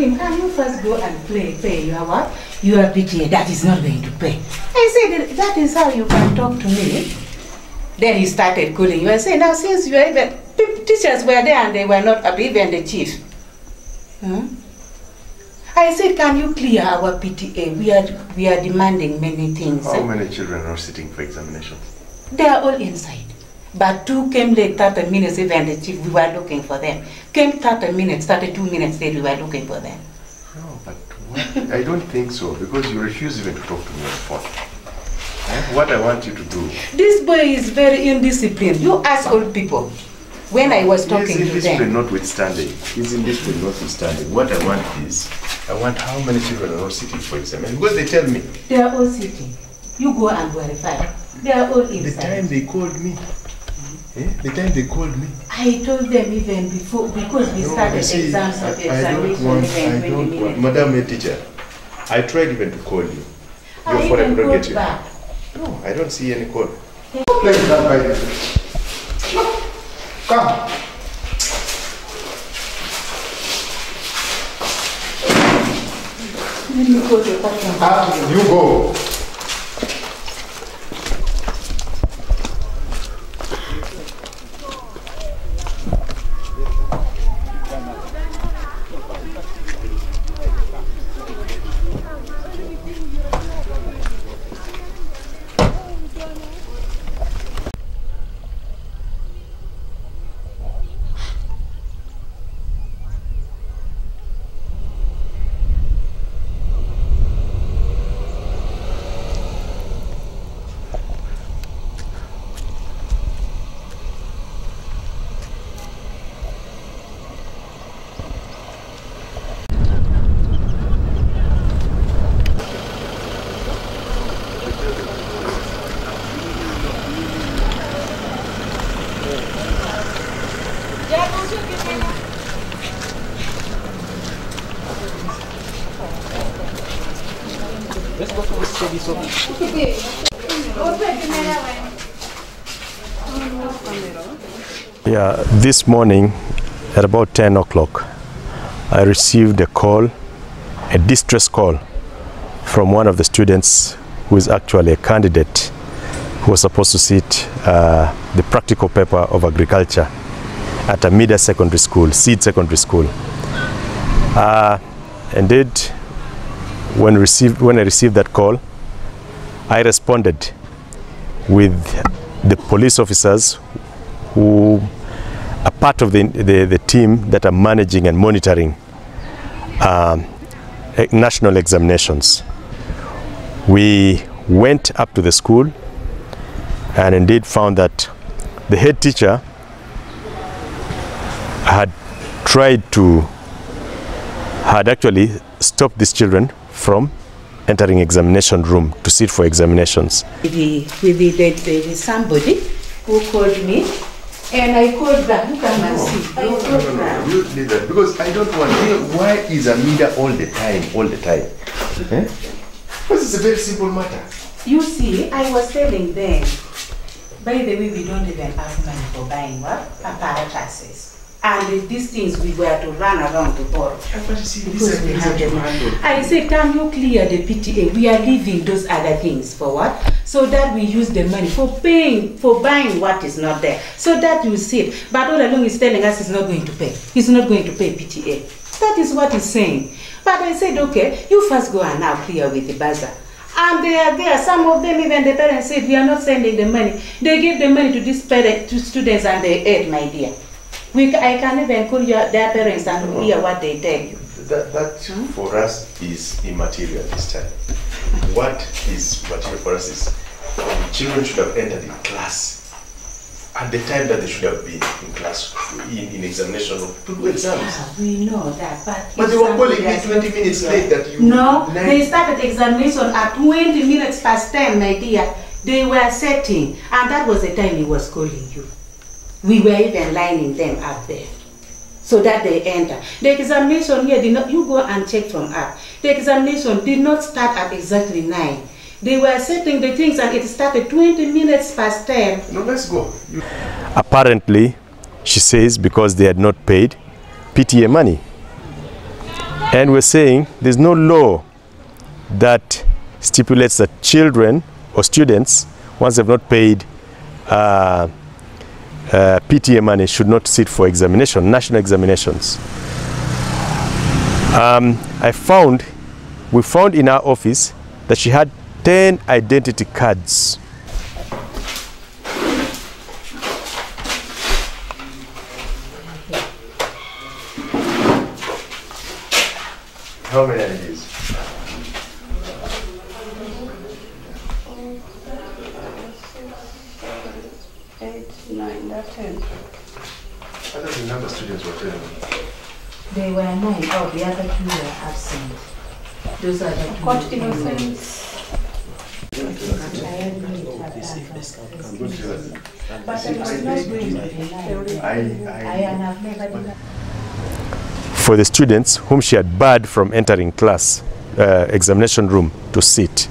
him, can you first go and pay your what? Your PTA, that is not going to pay. I said, that is how you can talk to me. Then he started calling you. I said, now since you are even, teachers were there and they were not happy, even the chief. I said, can you clear our PTA? We are demanding many things. How many children are sitting for examinations? They are all inside. But 2 came late 30 minutes, even the chief, we were looking for them. Came 30 minutes, 32 minutes late, we were looking for them. No, but what? I don't think so, because you refuse even to talk to me on the phone. What I want you to do. This boy is very indisciplined. You ask old people. When I was talking to them. He's indisciplined notwithstanding. He's indisciplined notwithstanding. What I want is, I want how many children are not sitting for examination. Because they tell me. They are all sitting. You go and verify. They are all inside. The time they called me. The time they called me. I told them even before, because we started exams of examination. Madam Headteacher, I tried even to call you. I even called back. No, I don't see any call. Come. Let me go to the You go. Yeah, this morning at about 10 o'clock, I received a call, a distress call from one of the students who is actually a candidate who was supposed to sit the practical paper of agriculture at a Mida secondary school, Seed Secondary School. Indeed, when I received that call, I responded with the police officers who are part of the team that are managing and monitoring national examinations. We went up to the school and indeed found that the head teacher had actually stopped these children from entering examination room to sit for examinations. With somebody who called me, and I called back. You come and see. No, you leave that, because I don't want. Why is Amida all the time? Because it's a very simple matter. You see, I was telling them, by the way, we don't even have money for buying what? Apparatuses. And these things we were to run around to borrow. Because we have them. I said, can you clear the PTA? We are leaving those other things for what? So that we use the money for buying what is not there. So that you see it. But all along he's telling us he's not going to pay. He's not going to pay PTA. That is what he's saying. But I said, okay, you first go and now clear with the bazaar. And they are there. Some of them, even the parents said, we are not sending the money. They give the money to these parents, to students, and they aid, my dear. I can even call their parents and hear what they tell you. That for us is immaterial this time. What is material for us is the children should have entered in class at the time that they should have been in class, in examination room to do exams. Yeah, we know that, but they were calling me 20 minutes late that you... No, they started examination at 20 minutes past 10, my dear. They were setting, and that was the time he was calling you. We were even lining them up there so that they enter. The examination here did not, you go and check from up. The examination did not start at exactly 9. They were setting the things and it started 20 minutes past 10. No, let's go. Apparently, she says because they had not paid PTA money. And we're saying there's no law that stipulates that children or students, once they've not paid PTA money, should not sit for examination, national examinations. We found in our office that she had 10 identity cards. How many IDs? 8, 9, that's 10. I thought the number of students were 10. They were 9. Oh, the other 2 were absent. Those are the 2. What innocence? But I was not going to deny. For the students whom she had barred from entering class, examination room to sit.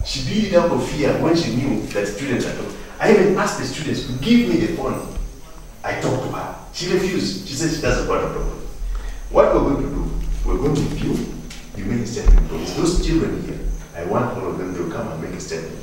She did it out of fear when she knew that students are talking. I even asked the students to give me the phone. I talked to her. She refused. She said she doesn't want to talk. What we're going to do, we're going to review, you make a statement. Those children here, I want all of them to come and make a statement.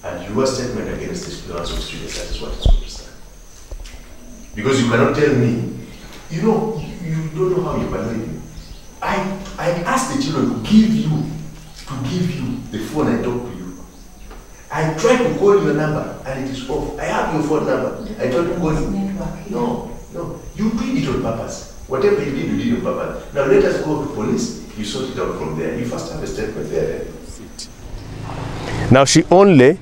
And your statement against the students of students, that is what is going to stand. Because you cannot tell me, you know, you don't know how you believe me. I asked the children to give you the phone I talked to you. I tried to call your number and it is off. I have your phone number. I tried to call you. No. You did it on purpose. Whatever you did on purpose. Now let us go to police. You sort it out from there. You first have a statement there. Now she only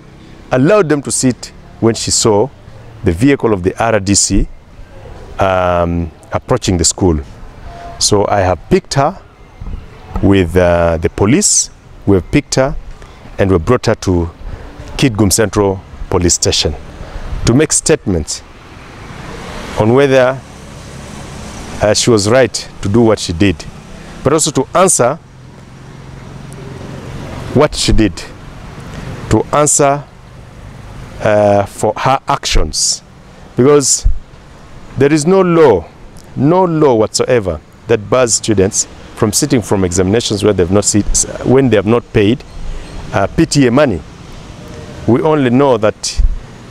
allowed them to sit when she saw the vehicle of the RDC approaching the school. So I have picked her with the police. We have picked her and we brought her to Kitgum Central Police Station to make statements on whether she was right to do what she did, but also to answer what she did, to answer for her actions, because there is no law whatsoever that bars students from sitting from examinations where when they have not paid PTA money. We only know that,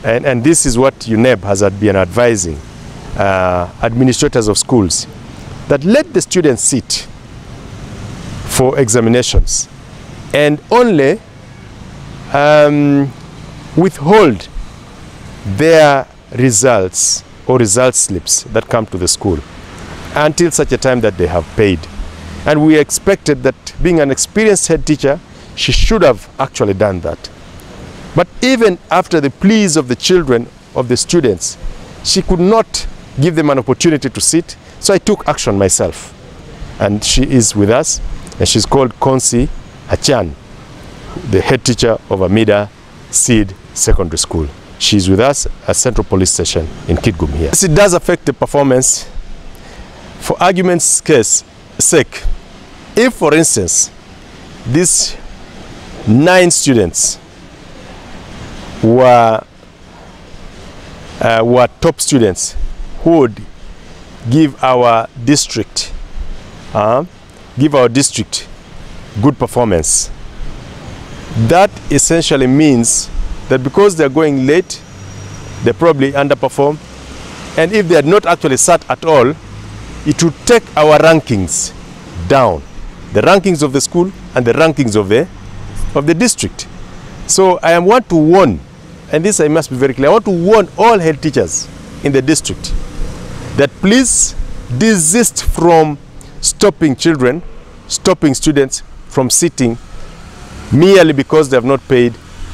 and this is what UNEB has been advising administrators of schools, that let the students sit for examinations and only withhold their results or result slips that come to the school until such a time that they have paid. And we expected that, being an experienced head teacher, she should have actually done that. But even after the pleas of the children, of the students, she could not give them an opportunity to sit. So I took action myself. And she is with us, and she's called Konsi Achan, the head teacher of Amida Seed Secondary School. She's with us at Central Police Station in Kitgum here. Yes, it does affect the performance. For argument's sake, if, for instance, these 9 students were top students who would give our district good performance, that essentially means that because they're going late, they probably underperform, and if they had not actually sat at all, it would take our rankings down, the rankings of the school and the rankings of the district. So I want to warn, and this I must be very clear, I want to warn all head teachers in the district that please desist from stopping students from sitting merely because they have not paid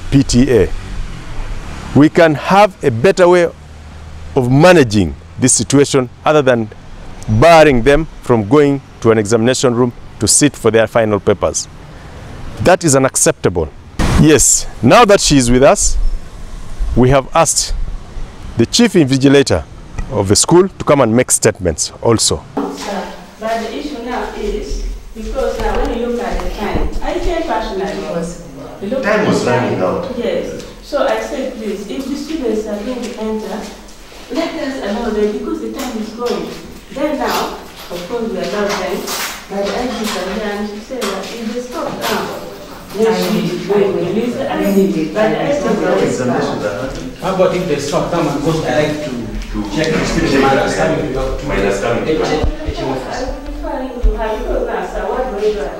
PTA. We can have a better way of managing this situation other than barring them from going to an examination room to sit for their final papers. That is unacceptable. Yes, now that she is with us, we have asked the chief invigilator of the school to come and make statements also. But the issue now is, because now when you look at the time, I came personally. Time was running out. Yes. So I said, please, if the students are going to enter, let us allow them because the time is going. Then now, of course, we allow them. But the headteacher here, and she said that if they stop now, she is going to release the headteacher. But the headteacher. How about if they stop, come and go direct to check the student minus coming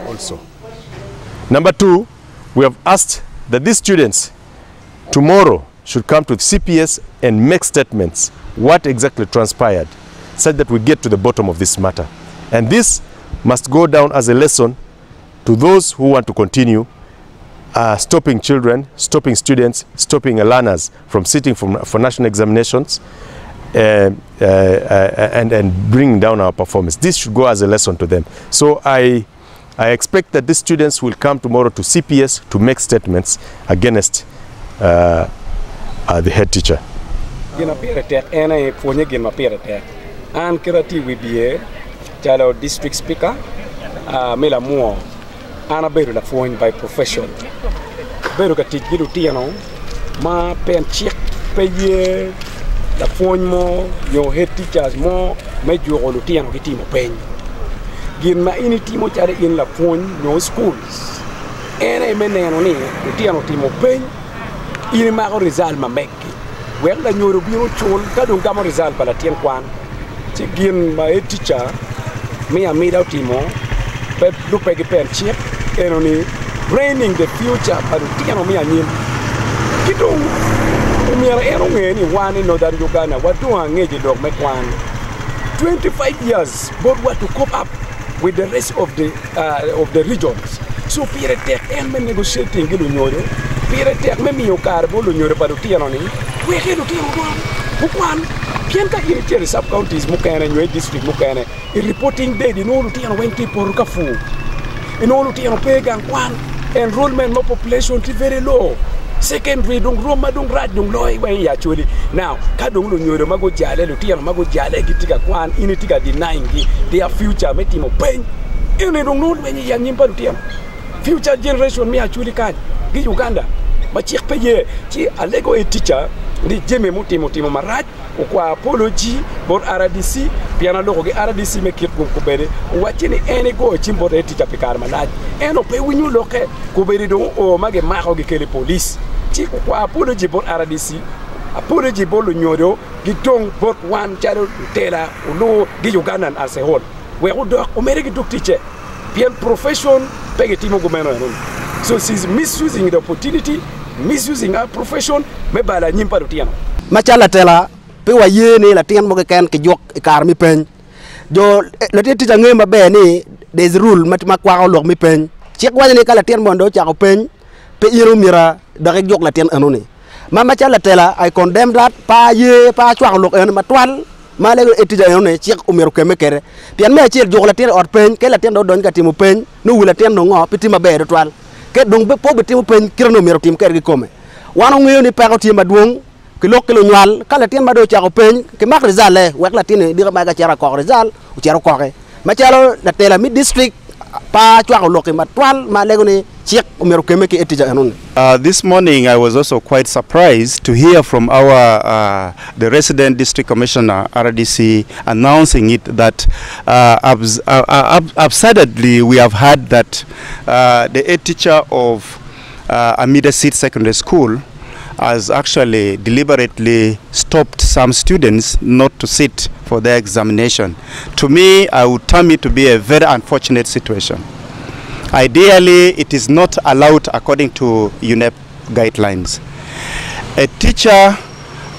also. Number two, we have asked that these students tomorrow should come to the CPS and make statements what exactly transpired, such that we get to the bottom of this matter. And this must go down as a lesson to those who want to continue stopping children, stopping students, stopping learners from sitting for national examinations and bringing down our performance. This should go as a lesson to them. So I expect that these students will come tomorrow to CPS to make statements against the head teacher. And Kirati will be a district speaker, Mela Moore, and a better phone by profession. Better teach Tiano, ma pen check pay the phone more, your head teachers more, make you all Tiano getting a pen. Give my any team in la phone, no schools. And I mean, Tiano team of pen, in my result, ma make. Well, the European tool, Kadung Gamma result, but a Tian Kwan. Again, my head teacher, me and made out Timo, but look like a pen chip, and only braining the future, but Tiano me and him. Kiddo, me and anyone in Northern Uganda, what do I need dog make one? 25 years, but what to cope up with the rest of the regions. So, Pierre Tech and me negotiating Gilunoro, Pierre Tech, me your car, Bolunoro, but Tiano, we're here to Tiano one. Pienta irritated sub-counties Mukana and your district Mukana, a reporting dead in all Tiano went to Porukafu. In all Tiano Pagan one, enrollment no population is very low. Secondary, don't Roma, don't ride, don't loy way actually. Now, Kadung, you Mago Jale, Tiano Mago Jale, Gitika Kwan, Initika denying their future, Metimo pain. You don't know when you are Nimpatiam. Future generation me actually can. Get Uganda. But check pay, a Lego teacher, the Jimmy Mutimo Maraj. Kwa apology bor RDC piano logo ge RDC me kit ko bere wachini ene go chimbo de teacher pikar manaj eno pe winyu loke ko bere do o mage ma ho ge kele police ti kwa apology bor RDC apology bor nyodo gitong bor one charo tela uno gi Ugandan as a whole we would o mere gi dok teacher pian profession pege timo go meno so she's misusing the opportunity, misusing her profession me bala nyimpa do tiano machala tela pe wa ye ni la tien mo ke ken ke jok kar mi pen jo la ti ta ngema be ni des rule mat ma kwa lo mi pen chek wa ni kala tien mo ndo cha ko pen pe iru mira da ke jok la tien anoni ma cha la tela I condemn that pa ye pa chwa lo en ma twal ma le etija anoni chek umero ke me kere tien me chek jok la tien ot pen ke la tien do don ka ti mo pen no wi la tien no ngo pe ti ma be do twal ke dong be po be ti mo pen kirno mero tim ker gi kome wano ngiyo ni pa ko ti ma duong kilo nyal kala tien mado cha ko pen ke mak result le wek la tien di ma ga chara ko result u chara ko ke ma chalo la tela mi district pa chwa ko loki matwal ma lego ni chek umero keme ke etija anon. This morning I was also quite surprised to hear from our the resident district commissioner RDC announcing it that absurdly we have heard that the head teacher of Amida Seat Secondary School has actually deliberately stopped some students not to sit for their examination. To me, I would term it to be a very unfortunate situation. Ideally, it is not allowed according to UNEB guidelines. A teacher,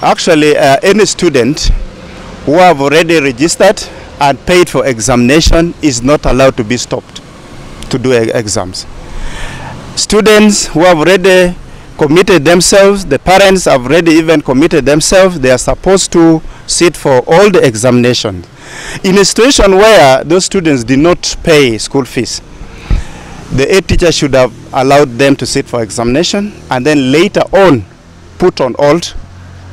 actually any student who have already registered and paid for examination is not allowed to be stopped to do exams. Students who have already committed themselves, the parents have already even committed themselves, they are supposed to sit for all the examinations. In a situation where those students did not pay school fees, the head teacher should have allowed them to sit for examination and then later on put on hold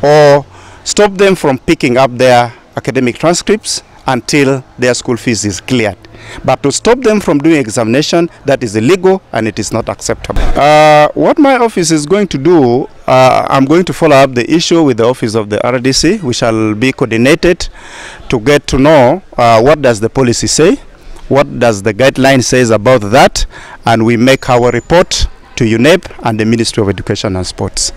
or stop them from picking up their academic transcripts until their school fees is cleared. But to stop them from doing examination, that is illegal and it is not acceptable. What my office is going to do, I'm going to follow up the issue with the office of the RDC. We shall be coordinated to get to know what does the policy say, what does the guideline says about that, and we make our report to UNEB and the Ministry of Education and Sports.